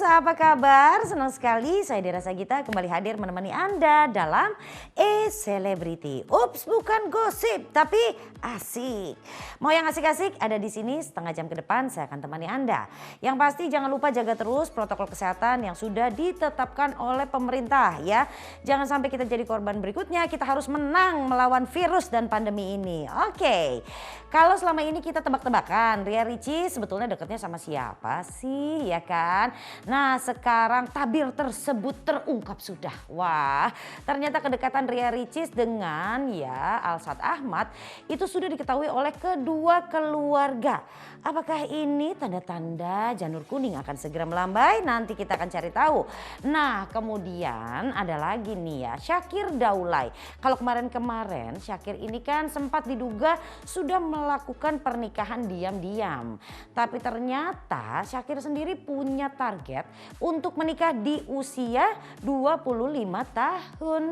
apa kabar? Senang sekali saya Dera Sagita kembali hadir menemani Anda dalam E-Celebrity. Ups, bukan gosip, tapi asik. Mau yang asik-asik ada di sini setengah jam ke depan saya akan temani Anda. Yang pasti jangan lupa jaga terus protokol kesehatan yang sudah ditetapkan oleh pemerintah ya. Jangan sampai kita jadi korban berikutnya, kita harus menang melawan virus dan pandemi ini. Oke, kalau selama ini kita tebak-tebakan Ria Ricis sebetulnya dekatnya sama siapa sih ya kan? Nah sekarang tabir tersebut terungkap sudah. Wah ternyata kedekatan Ria Ricis dengan ya Alsat Ahmad itu sudah diketahui oleh kedua keluarga. Apakah ini tanda-tanda janur kuning akan segera melambai? Nanti kita akan cari tahu. Nah kemudian ada lagi nih ya Syakir Daulay. Kalau kemarin-kemarin Syakir ini kan sempat diduga sudah melakukan pernikahan diam-diam. Tapi ternyata Syakir sendiri punya target untuk menikah di usia 25 tahun.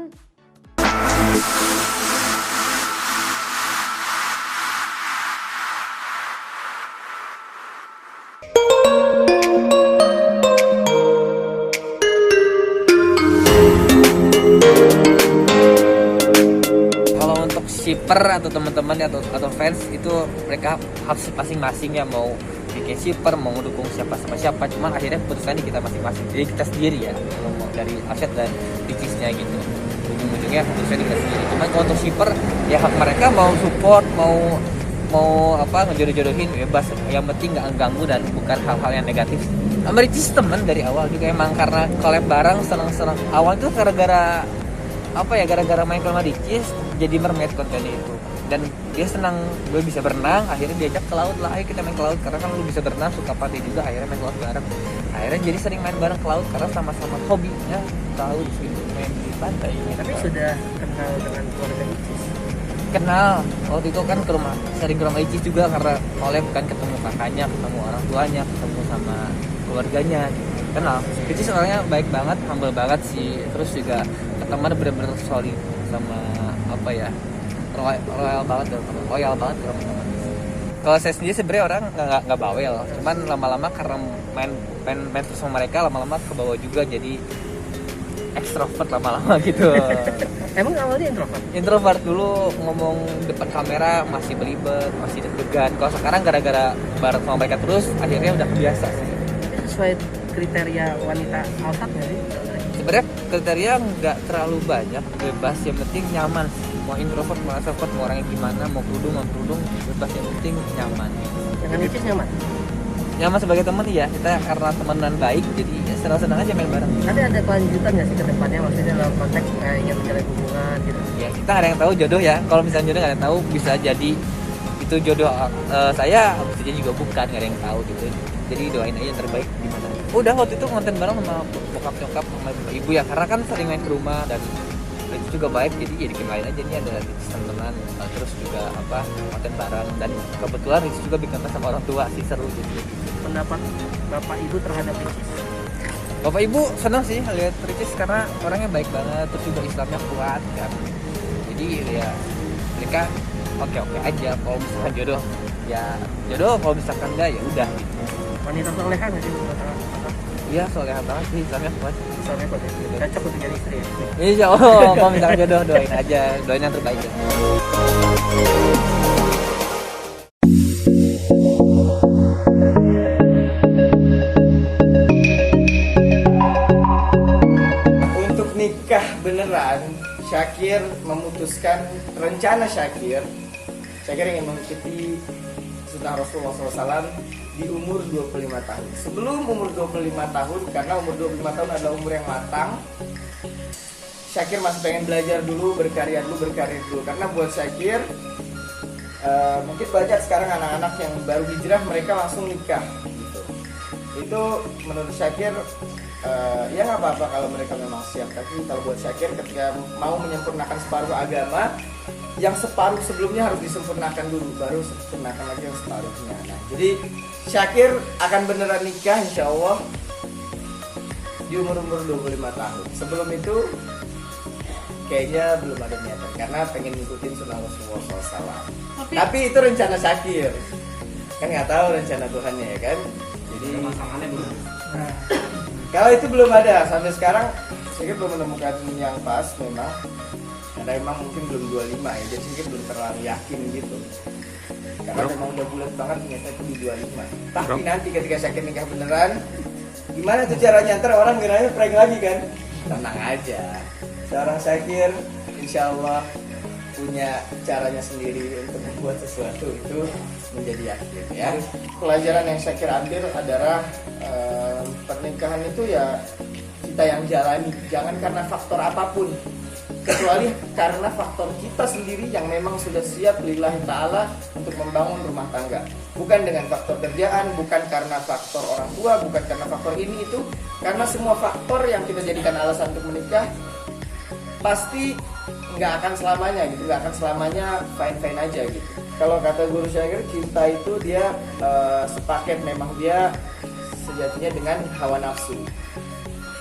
Shipper atau teman-teman atau fans itu mereka harus masing-masing ya mau bikin shipper mau dukung siapa cuman akhirnya keputusannya kita masing-masing jadi kita sendiri ya kalau mau dari Alsat dan Ricisnya gitu ujung-ujungnya keputusannya kita sendiri cuman kalau untuk shipper ya hak mereka mau support mau apa ngejodoh-jodohin bebas yang penting nggak ganggu dan bukan hal-hal yang negatif. Sama Ricis teman dari awal juga emang karena collab bareng senang awal itu gara-gara main sama Ricis jadi mermaid kontennya itu dan dia senang gue bisa berenang akhirnya diajak ke laut lah ayo kita main ke laut karena kan lu bisa berenang suka pantai juga akhirnya main ke laut bareng akhirnya jadi sering main bareng ke laut karena sama-sama hobinya tahu gitu main di pantai tapi sudah kenal dengan keluarga Ricis kenal waktu itu kan sering ke rumah Ricis juga karena oleh bukan ketemu kakaknya ketemu orang tuanya ketemu sama keluarganya kenal Ricis orangnya baik banget humble banget sih terus juga teman bener-bener solid sama apa ya royal banget teman-teman. Kalau saya sendiri sebenarnya orang nggak bawel, cuman lama-lama karena main terus sama mereka lama-lama ke bawah juga jadi ekstrovert lama-lama gitu. Emang awalnya introvert? Introvert dulu ngomong depan kamera masih belibet, masih deg-degan. Kalau sekarang gara-gara bareng sama mereka terus akhirnya udah kebiasa sih. Sesuai kriteria wanita Alsat nggak sih? Sebenarnya kriteria nggak terlalu banyak, bebas yang penting nyaman sih. Mau introvert, mau extrovert, mau orangnya gimana, mau kerudung, bebas yang penting nyaman. Dengan Ricis nyaman? Nyaman sebagai teman ya, kita karena temenan baik jadi ya senang-senang aja main bareng. Nanti ada kelanjutan nggak sih ke depannya maksudnya dalam konteks ingin menjalin hubungan gitu? Ya kita nggak ada yang tahu jodoh ya, kalau misalnya jodoh nggak ada yang tau bisa jadi itu jodoh saya, bisa jadi juga bukan nggak ada yang tahu gitu. Jadi doain aja yang terbaik di mana. Udah waktu itu konten bareng sama bokap nyokap sama ibu ya karena kan sering main ke rumah dan itu juga baik jadi ya dikenalin aja nih ada teman terus juga apa konten bareng dan kebetulan itu juga bikin sama orang tua sih seru gitu. Pendapat bapak ibu terhadap Ricis? Bapak ibu senang sih lihat Ricis karena orangnya baik banget terus juga Islamnya kuat kan jadi ya mereka oke aja kalau misalkan jodoh ya jodoh kalau misalkan enggak ya udah gitu. Wanita soleha nggak sih menurut Alsat? Iya soleha banget sih Islamnya kuat. Islamnya kuat ya? Cocok untuk jadi istri ya? Insya Allah kalau misalkan jodoh doain aja doain yang terbaik ya. Untuk nikah beneran Syakir memutuskan rencana Syakir ingin mengikuti sunnah Rasulullah SAW di umur 25 tahun. Sebelum umur 25 tahun, karena umur 25 tahun adalah umur yang matang, Syakir masih pengen belajar dulu, berkarya dulu. Karena buat Syakir, mungkin banyak sekarang anak-anak yang baru hijrah mereka langsung nikah. Gitu. Itu menurut Syakir, ya nggak apa-apa kalau mereka memang siap. Tapi kalau buat Syakir ketika mau menyempurnakan separuh agama, yang separuh sebelumnya harus disempurnakan dulu, baru sempurnakan lagi yang separuhnya. Nah, jadi Syakir akan beneran nikah insya Allah di umur 25 tahun. Sebelum itu kayaknya belum ada niatan karena pengen ngikutin sunnah Rasulullah SAW. Tapi itu rencana Syakir, kan nggak tahu rencana Tuhannya ya kan. Jadi masalahnya belum. Kalau itu belum ada sampai sekarang, saya belum menemukan yang pas memang. Karena emang mungkin belum 25 ya, jadi saya belum terlalu yakin gitu. Karena memang udah bulat banget ternyata itu di 25. Tapi nanti ketika Syakir nikah beneran, gimana tuh caranya? Ntar orang kiranya prank lagi kan? Tenang aja, seorang Syakir insya Allah punya caranya sendiri untuk membuat sesuatu itu menjadi yakin ya. Pelajaran yang Syakir ambil adalah pernikahan itu ya kita yang jalani, jangan karena faktor apapun, kecuali karena faktor kita sendiri yang memang sudah siap lillahi ta'ala untuk membangun rumah tangga. Bukan dengan faktor kerjaan, bukan karena faktor orang tua, bukan karena faktor ini itu. Karena semua faktor yang kita jadikan alasan untuk menikah pasti nggak akan selamanya gitu, nggak akan selamanya fine-fine aja gitu. Kalau kata Guru Syakir, cinta itu dia sepaket, memang dia sejatinya dengan hawa nafsu.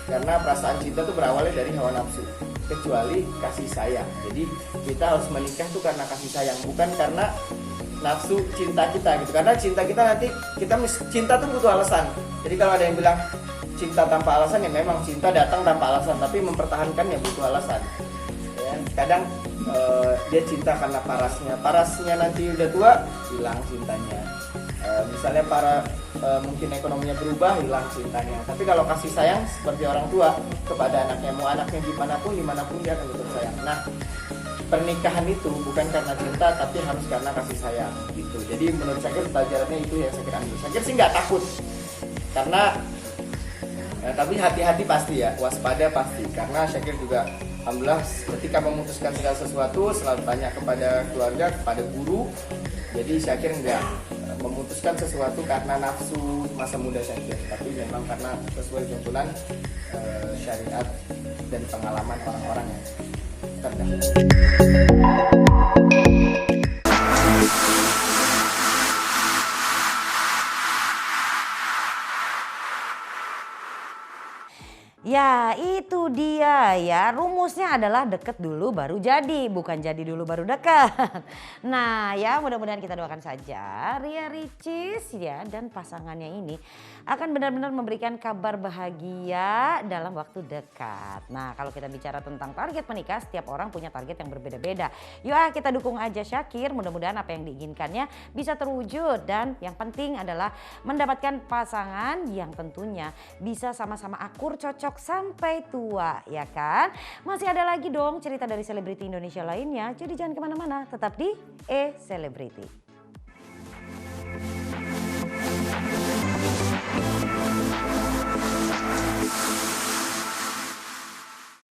Karena perasaan cinta itu berawalnya dari hawa nafsu, kecuali kasih sayang. Jadi kita harus menikah tuh karena kasih sayang, bukan karena nafsu cinta kita gitu. Karena cinta kita nanti cinta tuh butuh alasan. Jadi kalau ada yang bilang cinta tanpa alasan, ya memang cinta datang tanpa alasan, tapi mempertahankan ya butuh alasan. Ya, kadang dia cinta karena parasnya nanti udah tua hilang cintanya. Misalnya mungkin ekonominya berubah, hilang cintanya. Tapi kalau kasih sayang seperti orang tua kepada anaknya, mau anaknya dimanapun dia akan tetap sayang. Nah, pernikahan itu bukan karena cinta, tapi harus karena kasih sayang gitu. Jadi menurut Syakir pelajarannya itu yang Syakir ambil. Syakir sih nggak takut, karena tapi hati-hati pasti ya, waspada pasti. Karena Syakir juga alhamdulillah ketika memutuskan segala sesuatu selalu tanya kepada keluarga, kepada guru. Jadi Syakir nggak memutuskan sesuatu karena nafsu masa muda Syakir, tapi memang karena sesuai tuntunan syariat dan pengalaman orang-orang yang terdahulu. Ya itu dia ya, rumusnya adalah deket dulu baru jadi, bukan jadi dulu baru deket. Nah ya mudah-mudahan kita doakan saja Ria Ricis ya dan pasangannya ini akan benar-benar memberikan kabar bahagia dalam waktu dekat. Nah kalau kita bicara tentang target menikah, setiap orang punya target yang berbeda-beda. Yuk kita dukung aja Syakir, mudah-mudahan apa yang diinginkannya bisa terwujud. Dan yang penting adalah mendapatkan pasangan yang tentunya bisa sama-sama akur, cocok sampai tua ya kan. Masih ada lagi dong cerita dari selebriti Indonesia lainnya, jadi jangan kemana-mana, tetap di E-Celebrity.